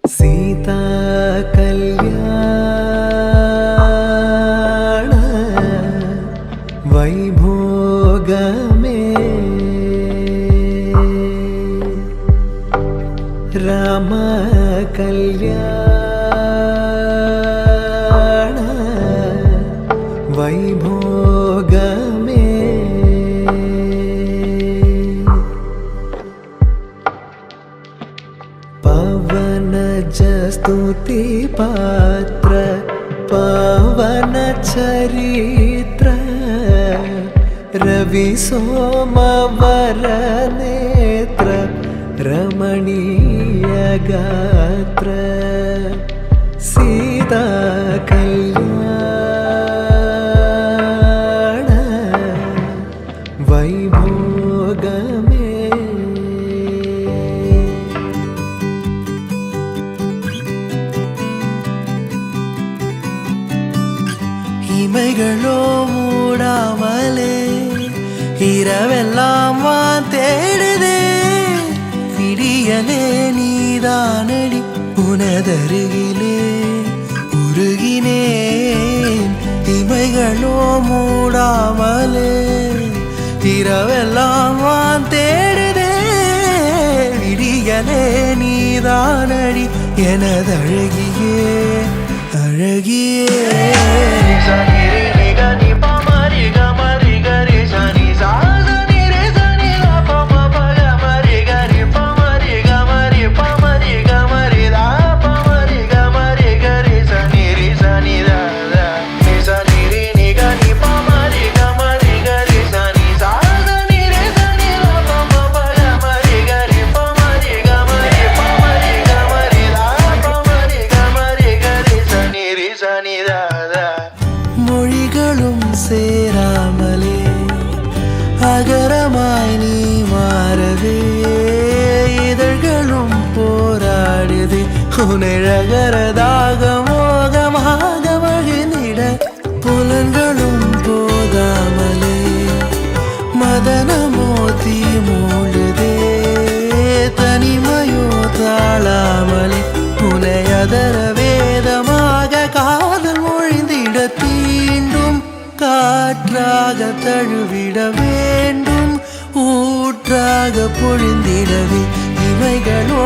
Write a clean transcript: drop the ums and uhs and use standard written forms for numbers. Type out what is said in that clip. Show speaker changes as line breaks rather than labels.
सीता कल्याण वैभोगमे राम कल्याण वैभोगमे पवन स्तुति पात्र पवन चरित्र रवि सोमवर नेत्र रमणीय गात्र सीता कल्याण वैभोगमे இமைகளோ மூடாமலே இரவெல்லாம் வான் தேடுதே விடியலே நீதானடி உனதருகிலே உருகினேன் இமைகளோ மூடாமலே இரவெல்லாம் வான் தேடுதே விடியலே நீதானடி எனதழகியே அழகியே மொழிகளும் சேராமலே அகரமாய் நீ மாறவே இதழ்களும் போராடுது உனழகரதாக மோகமாக மகிழ்ந்திட புலன்களும் போகாமலே மதனமோ தீ மூடுதே தனிமையோ தாழாமலே உனையதர வேதமாக காதல் மொழிந்திட தீண்டும் காற்றாக தழுவிட வேண்டும் ஊற்றாக பொழிந்திடவே இவைகளோ